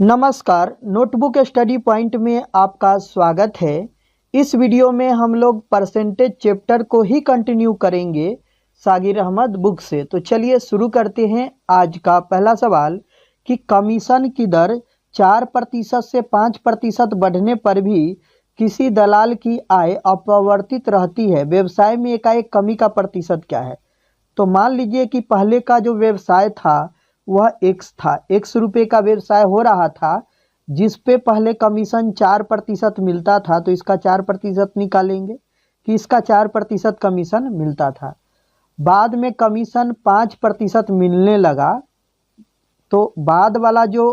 नमस्कार, notebook study point में आपका स्वागत है। इस वीडियो में हम लोग परसेंटेज चैप्टर को ही कंटिन्यू करेंगे सागिर अहमद बुक से। तो चलिए शुरू करते हैं। आज का पहला सवाल कि कमीशन की दर 4% से 5% बढ़ने पर भी किसी दलाल की आय अपरिवर्तित रहती है, व्यवसाय में एकाएक कमी का प्रतिशत क्या है। तो मान लीजिए कि पहले का जो व्यवसाय था वह एक्स था, ₹X का व्यवसाय हो रहा था, जिस पे पहले कमीशन 4% मिलता था। तो इसका 4% निकालेंगे कि इसका 4% कमीशन मिलता था। बाद में कमीशन 5% मिलने लगा, तो बाद वाला जो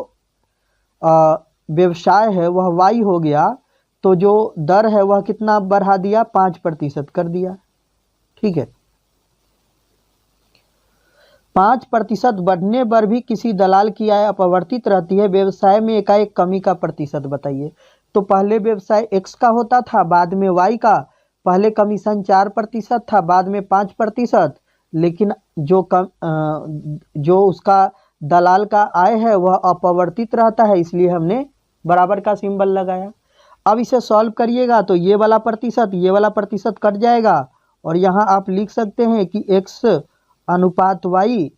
व्यवसाय है वह वाई हो गया। तो जो दर है वह कितना बढ़ा दिया, 5% कर दिया। ठीक है, 5% बढ़ने पर भी किसी दलाल की आय अपरिवर्तित रहती है, व्यवसाय में एकाएक कमी का प्रतिशत बताइए। तो पहले व्यवसाय एक्स का होता था, बाद में वाई का। पहले कमीशन 4% था, बाद में 5%। लेकिन जो उसका दलाल का आय है वह अपरिवर्तित रहता है, इसलिए हमने बराबर का सिंबल लगाया। अब इसे सॉल्व करिएगा तो ये वाला प्रतिशत कट जाएगा और यहाँ आप लिख सकते हैं कि एक्स अनुपात वाई।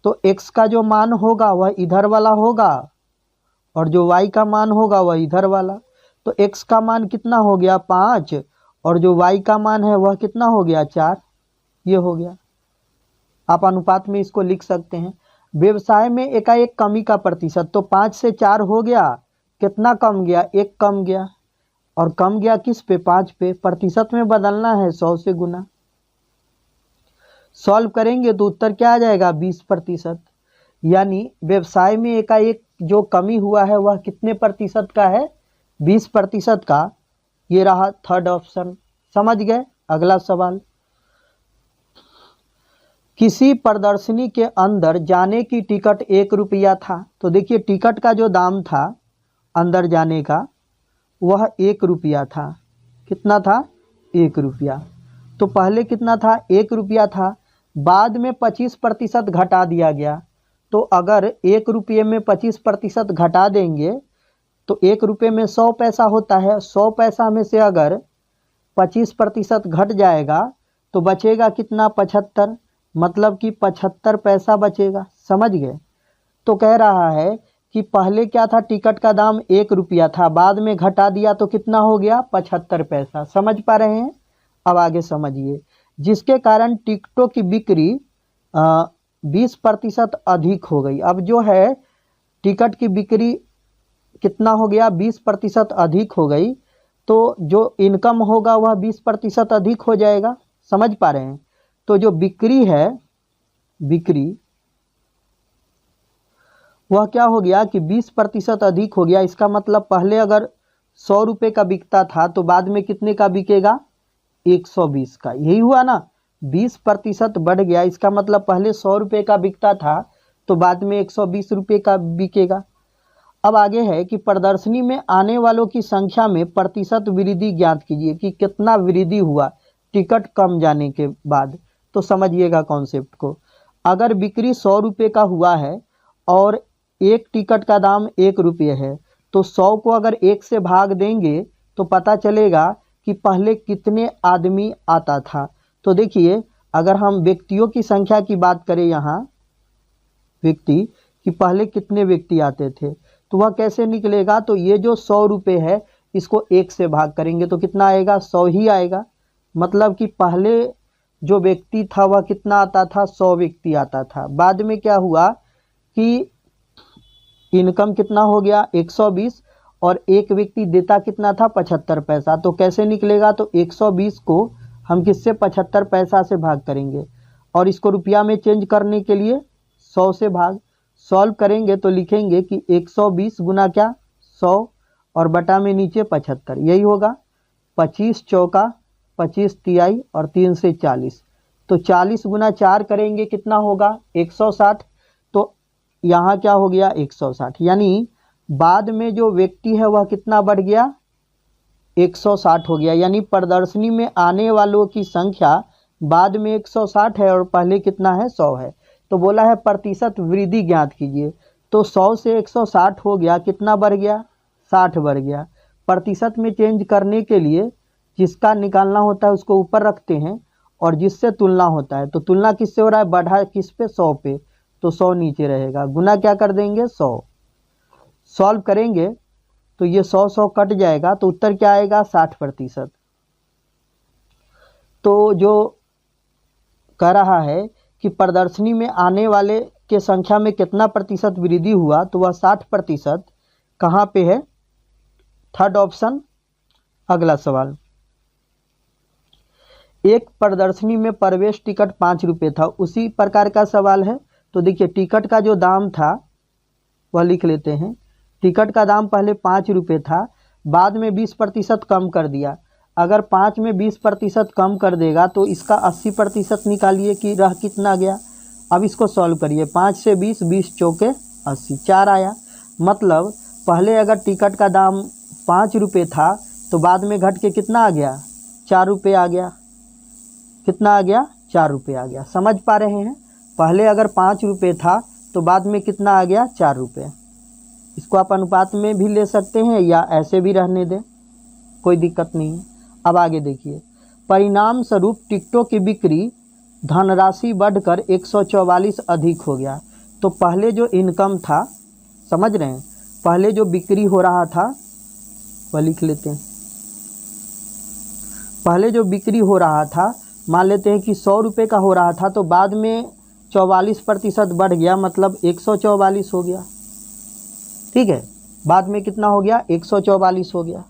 तो x का जो मान होगा वह इधर वाला होगा और जो y का मान होगा वह इधर वाला। तो x का मान कितना हो गया, 5, और जो y का मान है वह कितना हो गया, 4। ये हो गया। आप अनुपात में इसको लिख सकते हैं। व्यवसाय में एकाएक कमी का प्रतिशत, तो 5 से 4 हो गया, कितना कम गया, 1 कम गया। और कम गया किस पे, 5 पे। प्रतिशत में बदलना है, 100 से गुना। सॉल्व करेंगे तो उत्तर क्या आ जाएगा, 20%। यानी व्यवसाय में एकाएक जो कमी हुआ है वह कितने प्रतिशत का है, 20% का। ये रहा थर्ड ऑप्शन। समझ गए। अगला सवाल, किसी प्रदर्शनी के अंदर जाने की टिकट ₹1 था। तो देखिए टिकट का जो दाम था अंदर जाने का वह ₹1 था। कितना था, ₹1। तो पहले कितना था, ₹1 था। बाद में 25% घटा दिया गया। तो अगर ₹1 में 25% घटा देंगे तो ₹1 में 100 पैसा होता है। 100 पैसा में से अगर 25% घट जाएगा तो बचेगा कितना, 75। मतलब कि 75 पैसा बचेगा। समझ गए। तो कह रहा है कि पहले क्या था, टिकट का दाम ₹1 था, बाद में घटा दिया तो कितना हो गया, 75 पैसा। समझ पा रहे हैं। अब आगे समझिए। जिसके कारण टिकटों की बिक्री 20% अधिक हो गई। अब जो है टिकट की बिक्री कितना हो गया, 20% अधिक हो गई। तो जो इनकम होगा वह 20% अधिक हो जाएगा। समझ पा रहे हैं। तो जो बिक्री है, बिक्री वह क्या हो गया कि 20% अधिक हो गया। इसका मतलब पहले अगर ₹100 का बिकता था तो बाद में कितने का बिकेगा, 120 का। यही हुआ ना, 20% बढ़ गया। इसका मतलब पहले ₹100 का बिकता था तो बाद में ₹120 का बिकेगा। अब आगे है कि प्रदर्शनी में आने वालों की संख्या में प्रतिशत वृद्धि ज्ञात कीजिए, कि कितना वृद्धि हुआ टिकट कम जाने के बाद। तो समझिएगा कॉन्सेप्ट को। अगर बिक्री ₹100 का हुआ है और एक टिकट का दाम ₹1 है, तो 100 को अगर 1 से भाग देंगे तो पता चलेगा कि पहले कितने आदमी आता था। तो देखिए अगर हम व्यक्तियों की संख्या की बात करें, यहाँ व्यक्ति कि पहले कितने व्यक्ति आते थे, तो वह कैसे निकलेगा। तो ये जो ₹100 है इसको 1 से भाग करेंगे तो कितना आएगा, 100 ही आएगा। मतलब कि पहले जो व्यक्ति था वह कितना आता था, 100 व्यक्ति आता था। बाद में क्या हुआ कि इनकम कितना हो गया, 120, और एक व्यक्ति देता कितना था, 75 पैसा। तो कैसे निकलेगा, तो 120 को हम किससे, 75 पैसा से भाग करेंगे और इसको रुपया में चेंज करने के लिए 100 से भाग। सॉल्व करेंगे तो लिखेंगे कि 120 गुना क्या, 100, और बटा में नीचे 75। यही होगा। 25 चौका 25 तिहाई और 3 से 40। तो 40 गुना 4 करेंगे कितना होगा, 160। तो यहाँ क्या हो गया, 160। यानी बाद में जो व्यक्ति है वह कितना बढ़ गया, 160 हो गया। यानी प्रदर्शनी में आने वालों की संख्या बाद में 160 है और पहले कितना है, 100 है। तो बोला है प्रतिशत वृद्धि ज्ञात कीजिए। तो 100 से 160 हो गया, कितना बढ़ गया, 60 बढ़ गया। प्रतिशत में चेंज करने के लिए जिसका निकालना होता है उसको ऊपर रखते हैं और जिससे तुलना होता है, तो तुलना किससे हो रहा है, बढ़ा किस पे, 100 पे, तो 100 नीचे रहेगा, गुना क्या कर देंगे, 100। सॉल्व करेंगे तो ये 100 कट जाएगा, तो उत्तर क्या आएगा, 60%। तो जो कह रहा है कि प्रदर्शनी में आने वाले के संख्या में कितना प्रतिशत वृद्धि हुआ, तो वह 60% कहाँ पे है, थर्ड ऑप्शन। अगला सवाल, एक प्रदर्शनी में प्रवेश टिकट 5 रुपये था, उसी प्रकार का सवाल है। तो देखिए टिकट का जो दाम था वह लिख लेते हैं। टिकट का दाम पहले 5 रुपये था, बाद में 20% कम कर दिया। अगर 5 में 20% कम कर देगा तो इसका 80% निकालिए कि रह कितना गया। अब इसको सॉल्व करिए, 5 से 20, 20 चौके 80, 4 आया। मतलब पहले अगर टिकट का दाम 5 रुपये था तो बाद में घट के कितना आ गया, 4 रुपये आ गया। कितना आ गया, 4 रुपये आ गया। समझ पा रहे हैं, पहले अगर 5 रुपये था तो बाद में कितना आ गया, 4 रुपये। इसको आप अनुपात में भी ले सकते हैं या ऐसे भी रहने दें, कोई दिक्कत नहीं है। अब आगे देखिए, परिणाम स्वरूप टिकटों की बिक्री धनराशि बढ़कर 144 अधिक हो गया। तो पहले जो इनकम था, समझ रहे हैं, पहले जो बिक्री हो रहा था वह लिख लेते हैं। पहले जो बिक्री हो रहा था, मान लेते हैं कि 100 रुपये का हो रहा था, तो बाद में 44% बढ़ गया, मतलब 144 हो गया। ठीक है, बाद में कितना हो गया, 144 हो गया।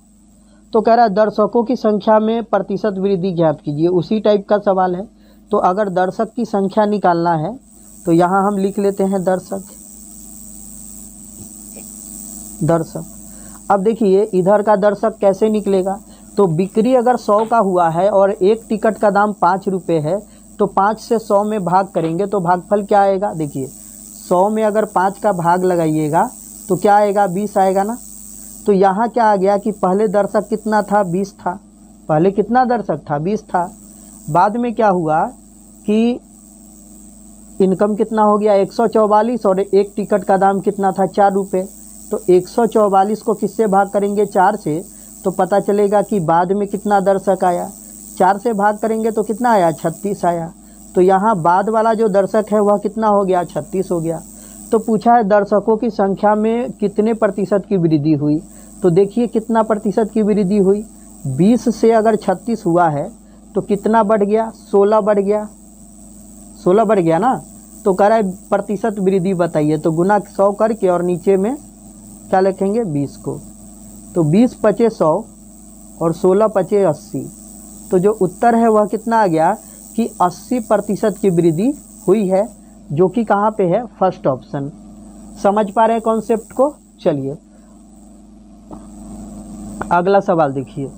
तो कह रहा है दर्शकों की संख्या में प्रतिशत वृद्धि ज्ञात कीजिए। उसी टाइप का सवाल है। तो अगर दर्शक की संख्या निकालना है तो यहाँ हम लिख लेते हैं दर्शक। अब देखिए इधर का दर्शक कैसे निकलेगा, तो बिक्री अगर 100 का हुआ है और एक टिकट का दाम 5 रुपये है, तो 5 से 100 में भाग करेंगे तो भागफल क्या आएगा। देखिए 100 में अगर 5 का भाग लगाइएगा तो क्या आएगा, 20 आएगा ना। तो यहाँ क्या आ गया कि पहले दर्शक कितना था, 20 था। पहले कितना दर्शक था, 20 था। बाद में क्या हुआ कि इनकम कितना हो गया, 144, और एक टिकट का दाम कितना था, 4 रुपये। तो 144 को किससे भाग करेंगे, 4 से, तो पता चलेगा कि बाद में कितना दर्शक आया। 4 से भाग करेंगे तो कितना आया, 36 आया। तो यहाँ बाद वाला जो दर्शक है वह कितना हो गया, 36 हो गया। तो पूछा है दर्शकों की संख्या में कितने प्रतिशत की वृद्धि हुई। तो देखिए कितना प्रतिशत की वृद्धि हुई, 20 से अगर 36 हुआ है तो कितना बढ़ गया, 16 बढ़ गया। 16 बढ़ गया ना। तो कह रहा है प्रतिशत वृद्धि बताइए, तो गुना 100 करके और नीचे में क्या लिखेंगे, 20 को। तो 20 पचे 100 और 16 पचे 80। तो जो उत्तर है वह कितना आ गया कि 80% की वृद्धि हुई है, जो कि कहाँ पे है, फर्स्ट ऑप्शन। समझ पा रहे हैं कॉन्सेप्ट को। चलिए अगला सवाल देखिए।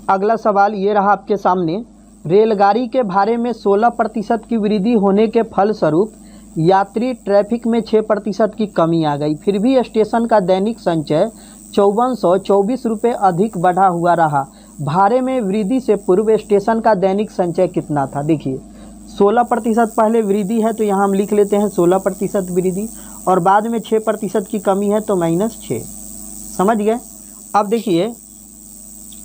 अगला सवाल ये रहा आपके सामने, रेलगाड़ी के भाड़े में 16% की वृद्धि होने के फलस्वरूप यात्री ट्रैफिक में 6% की कमी आ गई, फिर भी स्टेशन का दैनिक संचय 5424 रुपये अधिक बढ़ा हुआ रहा। भाड़े में वृद्धि से पूर्व स्टेशन का दैनिक संचय कितना था। देखिए 16% पहले वृद्धि है तो यहाँ हम लिख लेते हैं 16% वृद्धि, और बाद में 6% की कमी है तो -6। समझ गए। अब देखिए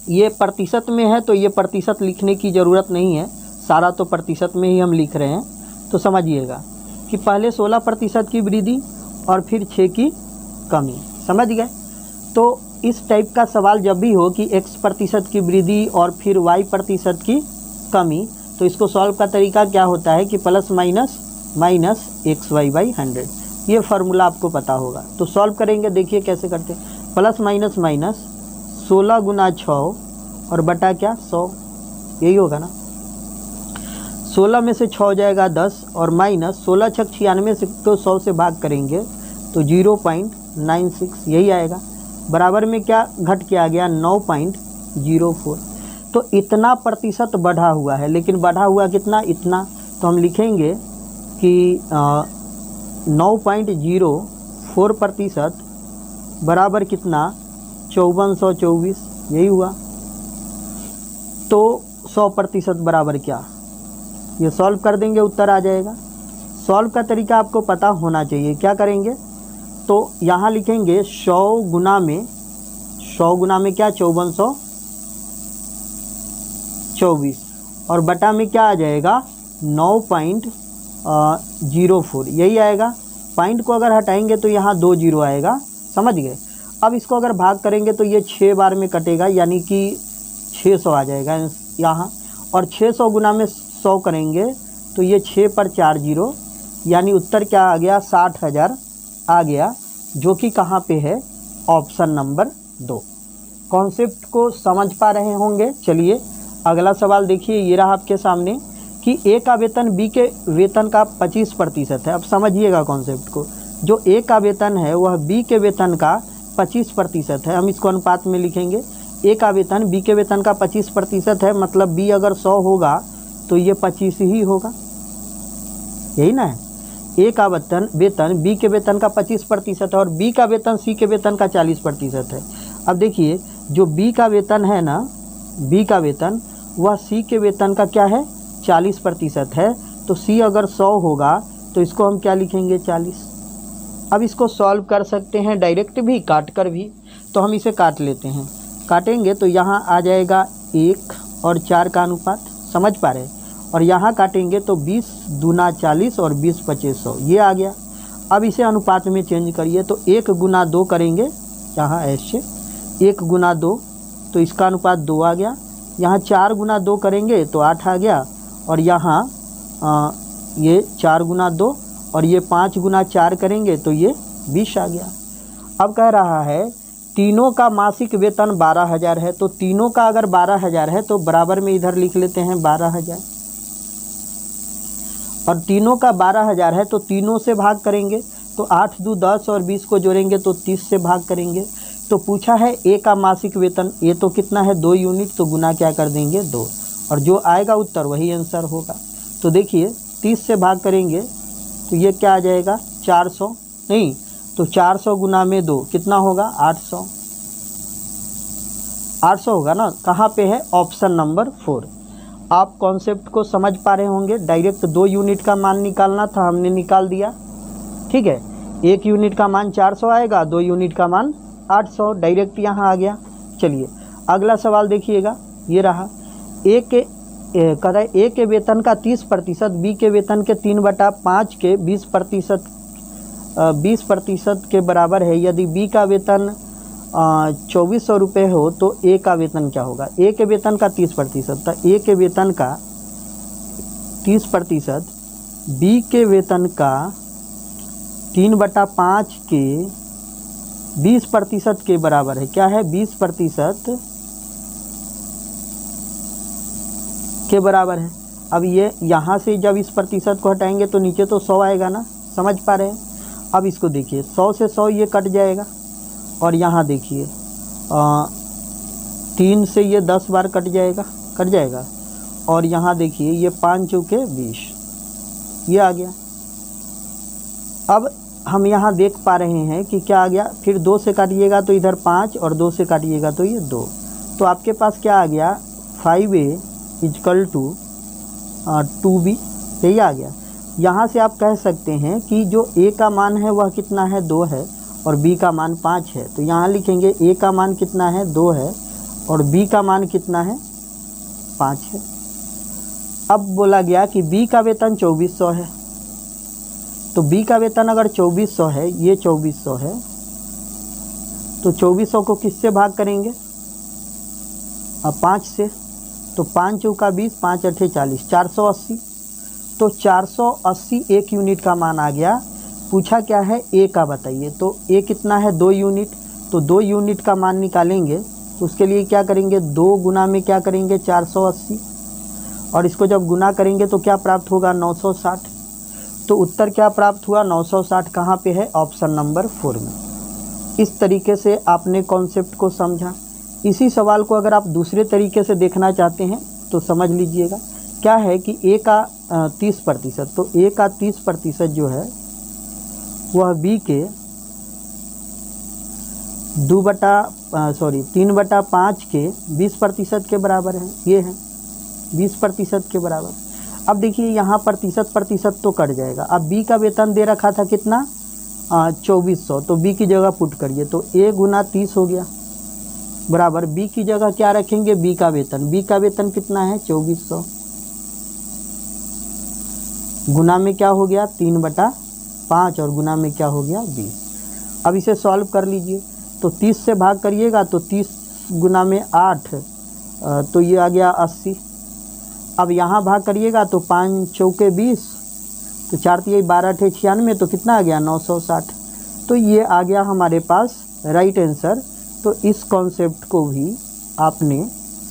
ये प्रतिशत में है तो ये प्रतिशत लिखने की ज़रूरत नहीं है, सारा तो प्रतिशत में ही हम लिख रहे हैं। तो समझिएगा कि पहले 16% की वृद्धि और फिर 6 की कमी। समझ गए। तो इस टाइप का सवाल जब भी हो कि x% की वृद्धि और फिर y% की कमी, तो इसको सॉल्व का तरीका क्या होता है कि प्लस माइनस माइनस xy/100। ये फार्मूला आपको पता होगा। तो सॉल्व करेंगे, देखिए कैसे करते हैं। प्लस माइनस माइनस 16 गुना 6 और बटा क्या, 100, यही होगा ना। 16 में से 6 हो जाएगा 10 और माइनस 16 छक 96 से तो 100 से भाग करेंगे तो 0.96 यही आएगा। बराबर में क्या घट के आ गया, 9.04। तो इतना प्रतिशत बढ़ा हुआ है, लेकिन बढ़ा हुआ कितना, इतना। तो हम लिखेंगे कि 9.04% बराबर कितना, 5424, यही हुआ। तो 100% बराबर क्या, ये सॉल्व कर देंगे उत्तर आ जाएगा। सॉल्व का तरीका आपको पता होना चाहिए। क्या करेंगे, तो यहाँ लिखेंगे 100 गुना में क्या 5424 और बटा में क्या आ जाएगा 9.04, यही आएगा। पॉइंट को अगर हटाएंगे तो यहाँ 2 जीरो आएगा, समझ गए। अब इसको अगर भाग करेंगे तो ये 6 बार में कटेगा, यानी कि 600 आ जाएगा यहाँ। और 600 गुना में 100 करेंगे तो ये 6 पर 4 जीरो, यानी उत्तर क्या आ गया 60,000 आ गया, जो कि कहाँ पे है, ऑप्शन नंबर 2। कॉन्सेप्ट को समझ पा रहे होंगे। चलिए अगला सवाल देखिए, ये रहा आपके सामने कि ए का वेतन बी के वेतन का 25% है। अब समझिएगा कॉन्सेप्ट को, जो ए का वेतन है वह बी के वेतन का 25% है। हम इसको अनुपात में लिखेंगे, ए का वेतन बी के वेतन का 25% है, मतलब बी अगर 100 होगा तो ये 25 ही होगा, यही ना है। ए का वेतन बी के वेतन का 25% है और बी का वेतन सी के वेतन का 40% है। अब देखिए जो बी का वेतन है ना, बी का वेतन वह सी के वेतन का क्या है 40% है, तो सी अगर 100 होगा तो इसको हम क्या लिखेंगे 40। अब इसको सॉल्व कर सकते हैं डायरेक्ट भी, काट कर भी, तो हम इसे काट लेते हैं। काटेंगे तो यहाँ आ जाएगा 1 और 4 का अनुपात, समझ पा रहे हैं। और यहाँ काटेंगे तो 20 दूना 40 और 20 पचे 100, ये आ गया। अब इसे अनुपात में चेंज करिए तो 1 गुना 2 करेंगे, यहाँ ऐसे 1 गुना 2 तो इसका अनुपात 2 आ गया। यहाँ 4 गुना 2 करेंगे तो 8 आ गया, और यहाँ ये 4 गुना 2 और ये 5 गुना 4 करेंगे तो ये 20 आ गया। अब कह रहा है तीनों का मासिक वेतन 12,000 है, तो तीनों का अगर 12,000 है तो बराबर में इधर लिख लेते हैं 12,000, और तीनों का 12,000 है तो तीनों से भाग करेंगे तो 8 दू 10 और 20 को जोड़ेंगे तो 30 से भाग करेंगे। तो पूछा है ए का मासिक वेतन, ए तो कितना है 2 यूनिट, तो गुना क्या कर देंगे 2, और जो आएगा उत्तर वही आंसर होगा। तो देखिए 30 से भाग करेंगे तो ये क्या आ जाएगा 400, नहीं तो 400 गुना में 2 कितना होगा 800, 800 होगा ना। कहाँ पे है, ऑप्शन नंबर 4। आप कॉन्सेप्ट को समझ पा रहे होंगे। डायरेक्ट 2 यूनिट का मान निकालना था, हमने निकाल दिया, ठीक है। 1 यूनिट का मान 400 आएगा, 2 यूनिट का मान 800, डायरेक्ट यहाँ आ गया। चलिए अगला सवाल देखिएगा, ये रहा। ए के वेतन का 30%, बी के वेतन के 3/5 के 20% के बराबर है। यदि बी का वेतन 2400 रुपये हो तो ए का वेतन क्या होगा। ए के वेतन का 30%, तो ए के वेतन का 30% बी के वेतन का 3/5 के 20% के बराबर है। क्या है 20% के बराबर है। अब ये यहाँ से जब इस प्रतिशत को हटाएंगे तो नीचे तो 100 आएगा ना, समझ पा रहे हैं। अब इसको देखिए 100 से 100 ये कट जाएगा, और यहाँ देखिए 3 से ये 10 बार कट जाएगा, और यहाँ देखिए ये 5 चौके 20, ये आ गया। अब हम यहाँ देख पा रहे हैं कि क्या आ गया, फिर 2 से काटिएगा तो इधर 5 और 2 से काटिएगा तो ये 2, तो आपके पास क्या आ गया 5A = 2B, यही आ गया। यहाँ से आप कह सकते हैं कि जो A का मान है वह कितना है 2 है और B का मान 5 है, तो यहाँ लिखेंगे A का मान कितना है 2 है और B का मान कितना है 5 है। अब बोला गया कि B का वेतन 2400 है, तो B का वेतन अगर 2400 है, ये 2400 है, तो 2400 को किससे भाग करेंगे, अब 5 से, तो 5 चौका 20, 5 अठे 40, 480, तो 480 1 यूनिट का मान आ गया। पूछा क्या है ए का बताइए, तो ए कितना है 2 यूनिट, तो 2 यूनिट का मान निकालेंगे तो उसके लिए क्या करेंगे 2 गुना में क्या करेंगे 480, और इसको जब गुना करेंगे तो क्या प्राप्त होगा 960, तो उत्तर क्या प्राप्त हुआ 960, कहाँ पे है ऑप्शन नंबर 4 में। इस तरीके से आपने कॉन्सेप्ट को समझा। इसी सवाल को अगर आप दूसरे तरीके से देखना चाहते हैं तो समझ लीजिएगा, क्या है कि ए का 30%, तो ए का 30% जो है वह बी के 3/5 के 20% के बराबर है, ये है 20% के बराबर। अब देखिए यहाँ प्रतिशत तो कट जाएगा। अब बी का वेतन दे रखा था कितना 2400, तो बी की जगह पुट करिए तो a गुना 30 हो गया बराबर बी की जगह क्या रखेंगे बी का वेतन कितना है 2400 गुना में क्या हो गया 3/5 और गुना में क्या हो गया 20। अब इसे सॉल्व कर लीजिए तो 30 से भाग करिएगा तो 30 गुना में 8 तो ये आ गया 80। अब यहाँ भाग करिएगा तो 5 चौके 20 तो 4 तिहाई 12 × 96 तो कितना आ गया 960। तो ये आ गया हमारे पास राइट आंसर। तो इस कॉन्सेप्ट को भी आपने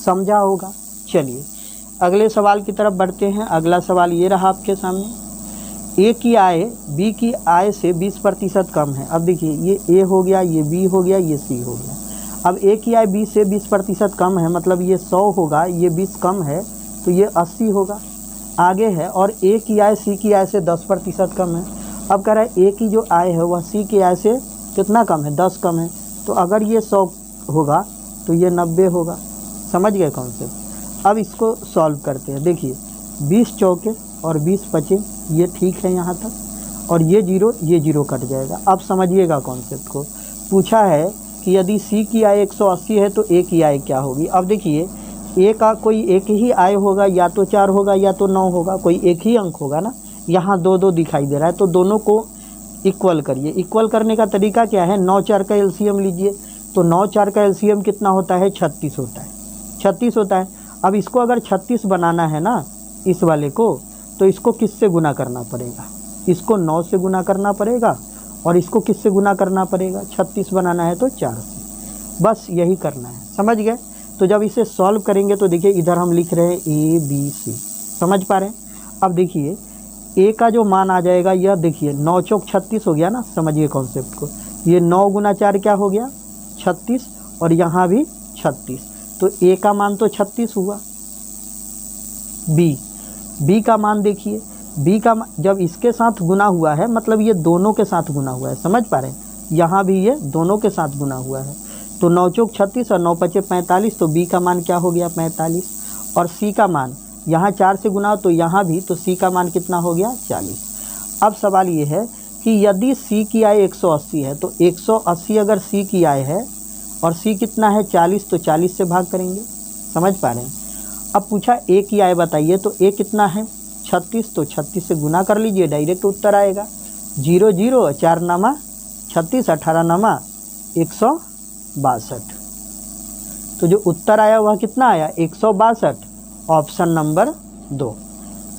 समझा होगा। चलिए अगले सवाल की तरफ बढ़ते हैं। अगला सवाल ये रहा आपके सामने, ए की आय बी की आय से 20% कम है। अब देखिए ये ए हो गया, ये बी हो गया, ये सी हो गया। अब ए की आय बी से 20% कम है, मतलब ये 100 होगा, ये 20 कम है तो ये 80 होगा। आगे है और ए की आय सी की आय से 10% कम है। अब कह रहा है ए की जो आय है वह सी की आय से कितना कम है 10 कम है। तो अगर ये 100 होगा तो ये 90 होगा। समझ गए कॉन्सेप्ट। अब इसको सॉल्व करते हैं। देखिए 20 चौके और 20 पचे ये ठीक है यहाँ तक, और ये जीरो कट जाएगा। अब समझिएगा कॉन्सेप्ट को। पूछा है कि यदि सी की आय 180 है तो ए की आय क्या होगी। अब देखिए ए का कोई एक ही आय होगा, या तो 4 होगा या तो 9 होगा, कोई एक ही अंक होगा ना। यहाँ 2 दिखाई दे रहा है तो दोनों को इक्वल करिए। इक्वल करने का तरीका क्या है, 9 4 का एलसीएम लीजिए। तो 9 4 का एलसीएम कितना होता है 36 होता है। 36 होता है। अब इसको अगर 36 बनाना है ना इस वाले को, तो इसको किससे गुना करना पड़ेगा, इसको 9 से गुना करना पड़ेगा, और इसको किससे गुना करना पड़ेगा 36 बनाना है तो 4 से। बस यही करना है। समझ गए। तो जब इसे सॉल्व करेंगे तो देखिए इधर हम लिख रहे हैं ए बी सी, समझ पा रहे हैं। अब देखिए ए का जो मान आ जाएगा, यह देखिए 9 चौक 36 हो गया ना। समझिए कॉन्सेप्ट को। ये 9 गुना 4 क्या हो गया 36, और यहाँ भी 36। तो ए का मान तो 36 हुआ। बी का मान देखिए, बी का जब इसके साथ गुना हुआ है, मतलब ये दोनों के साथ गुना हुआ है। समझ पा रहे हैं। यहाँ भी ये दोनों के साथ गुना हुआ है। तो 9 चौक 36 और 9 पचे 45, तो बी का मान क्या हो गया 45। और सी का मान यहाँ 4 से गुना हो तो यहाँ भी, तो सी का मान कितना हो गया 40। अब सवाल ये है कि यदि सी की आय 180 है तो 180 अगर सी की आय है और सी कितना है 40, तो 40 से भाग करेंगे। समझ पा रहे हैं। अब पूछा ए की आय बताइए, तो ए कितना है 36, तो 36 से गुना कर लीजिए, डायरेक्ट उत्तर आएगा। 0 0 4 नामा 36, 18 नामा 162। तो जो उत्तर आया वह कितना आया 162, ऑप्शन नंबर 2।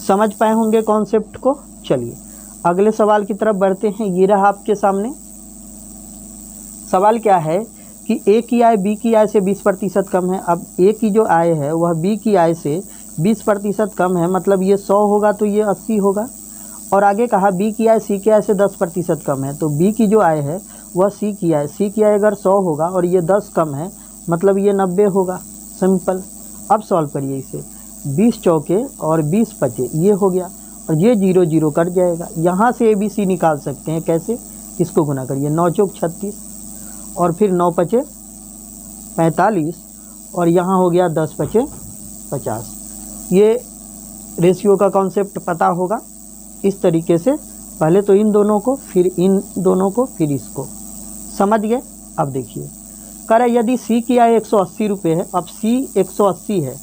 समझ पाए होंगे कॉन्सेप्ट को। चलिए अगले सवाल की तरफ बढ़ते हैं। ये रहा आपके सामने। सवाल क्या है कि ए की आय बी की आय से 20% कम है। अब ए की जो आय है वह बी की आय से 20% कम है, मतलब ये 100 होगा तो ये 80 होगा। और आगे कहा बी की आय सी की आय से 10% कम है, तो बी की जो आय है वह सी की आय अगर 100 होगा और ये 10 कम है, मतलब ये 90 होगा। सिंपल। अब सॉल्व करिए इसे। 20 चौके और 20 पचे ये हो गया, और ये 0 0 कट जाएगा। यहाँ से ए बी सी निकाल सकते हैं। कैसे, इसको गुना करिए। 9 चौक 36 और फिर 9 पचे 45, और यहाँ हो गया 10 पचे 50। ये रेशियो का कॉन्सेप्ट पता होगा। इस तरीके से पहले तो इन दोनों को, फिर इन दोनों को, फिर इसको। समझ गए। अब देखिए कह रहा है यदि सी की आय 180 रुपये है। अब सी 180 है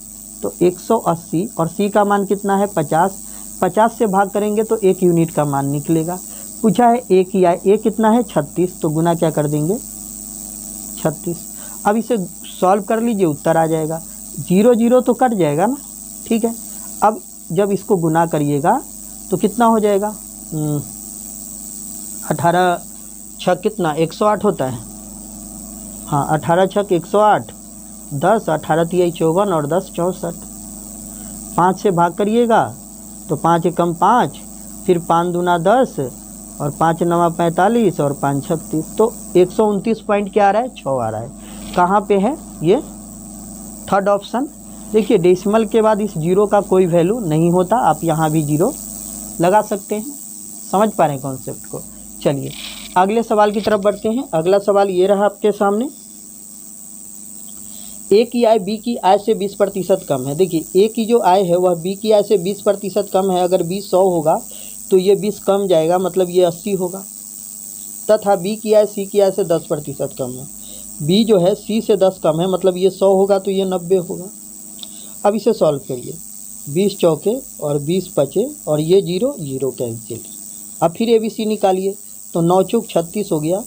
तो 180, और सी का मान कितना है 50। 50 से भाग करेंगे तो 1 यूनिट का मान निकलेगा। पूछा है ए की आय, ए कितना है 36, तो गुना क्या कर देंगे 36। अब इसे सॉल्व कर लीजिए, उत्तर आ जाएगा। 0 0 तो कट जाएगा ना, ठीक है। अब जब इसको गुना करिएगा तो कितना हो जाएगा 18 छक कितना 108 होता है। हाँ 18 छक 108, 10 18 तिहाई 54 और 10 64। 5 से भाग करिएगा तो 5 एकम 5, फिर 5 दूना 10 और 5 नवा 45 और 5 36। तो 129 पॉइंट क्या आ रहा है 6 आ रहा है। कहाँ पे है ये, थर्ड ऑप्शन। देखिए डेसिमल के बाद इस 0 का कोई वैल्यू नहीं होता, आप यहाँ भी 0 लगा सकते हैं। समझ पा रहे हैं कॉन्सेप्ट को। चलिए अगले सवाल की तरफ बढ़ते हैं। अगला सवाल ये रहा आपके सामने ए की आय बी की आय से 20% कम है। देखिए ए की जो आय है वह बी की आय से 20% कम है। अगर बी 100 होगा तो ये 20 कम जाएगा, मतलब ये 80 होगा। तथा बी की आय सी की आय से 10% कम है। बी जो है सी से 10 कम है, मतलब ये 100 होगा तो ये 90 होगा। अब इसे सॉल्व करिए। 20 चौके और 20 पचे और ये 0 0 कैंसिल। अब फिर ए बी सी निकालिए तो 9 चौक 36 हो गया,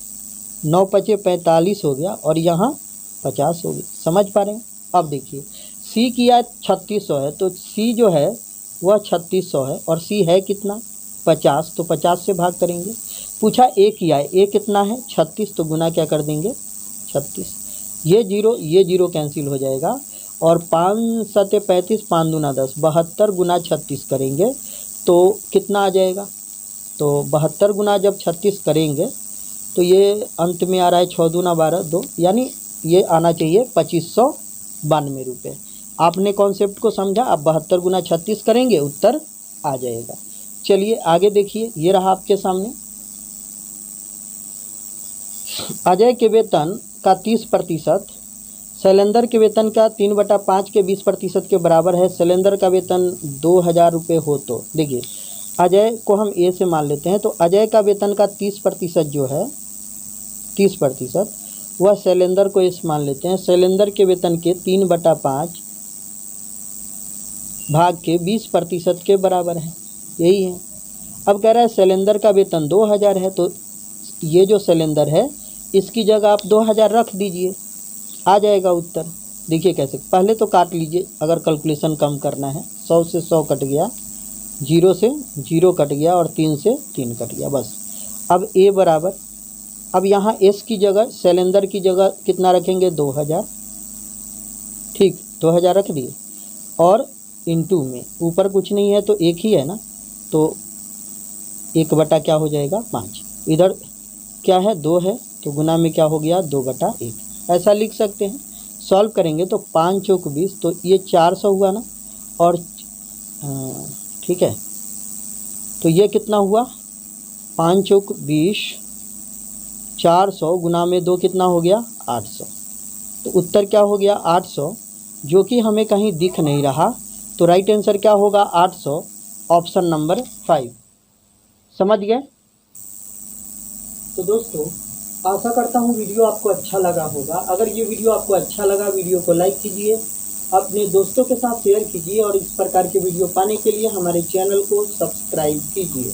9 पचे 45 हो गया और यहाँ 50 हो गई। समझ पा रहे हैं? अब देखिए सी की आय 3600 है तो सी जो है वह 3600 है और सी है कितना 50, तो 50 से भाग करेंगे। पूछा ए की आय, ए कितना है 36, तो गुना क्या कर देंगे 36। ये 0 कैंसिल हो जाएगा और 5 सते 35, 5 दूना 10, 72 गुना 36 करेंगे तो कितना आ जाएगा। तो 72 गुना जब 36 करेंगे तो ये अंत में आ रहा है 6 दूना 12, 2, यानी ये आना चाहिए 2592 रुपये। आपने कॉन्सेप्ट को समझा। आप 72 गुना 36 करेंगे, उत्तर आ जाएगा। चलिए आगे देखिए, ये रहा आपके सामने। अजय के वेतन का 30% शैलेंद्र के वेतन का 3/5 के 20% के बराबर है। शैलेंद्र का वेतन 2000 रुपये हो तो देखिए अजय को हम ए से मान लेते हैं, तो अजय का वेतन का 30% जो है 30% वह शैलेंद्र को इस मान लेते हैं। शैलेंद्र के वेतन के 3/5 भाग के 20% के बराबर है, यही है। अब कह रहा है शैलेंद्र का वेतन 2000 है, तो ये जो शैलेंद्र है इसकी जगह आप 2000 रख दीजिए, आ जाएगा उत्तर। देखिए कैसे, पहले तो काट लीजिए अगर कैलकुलेशन कम करना है। 100 से 100 कट गया, 0 से 0 कट गया और 3 से 3 कट गया, बस। अब ए बराबर, अब यहाँ एस की जगह शैलेंद्र की जगह कितना रखेंगे 2000, ठीक 2000 रख दिए और इनटू में ऊपर कुछ नहीं है तो एक ही है ना, तो 1 बटा क्या हो जाएगा 5। इधर क्या है 2 है तो गुना में क्या हो गया 2/1, ऐसा लिख सकते हैं। सॉल्व करेंगे तो 5 चौक 20, तो ये 400 हुआ ना, और ठीक है तो ये कितना हुआ 5 चौक 20, 400 गुना में 2 कितना हो गया 800। तो उत्तर क्या हो गया 800, जो कि हमें कहीं दिख नहीं रहा, तो राइट आंसर क्या होगा 800, ऑप्शन नंबर 5। समझ गए? तो दोस्तों आशा करता हूँ वीडियो आपको अच्छा लगा होगा। अगर ये वीडियो आपको अच्छा लगा, वीडियो को लाइक कीजिए, अपने दोस्तों के साथ शेयर कीजिए और इस प्रकार के वीडियो पाने के लिए हमारे चैनल को सब्सक्राइब कीजिए।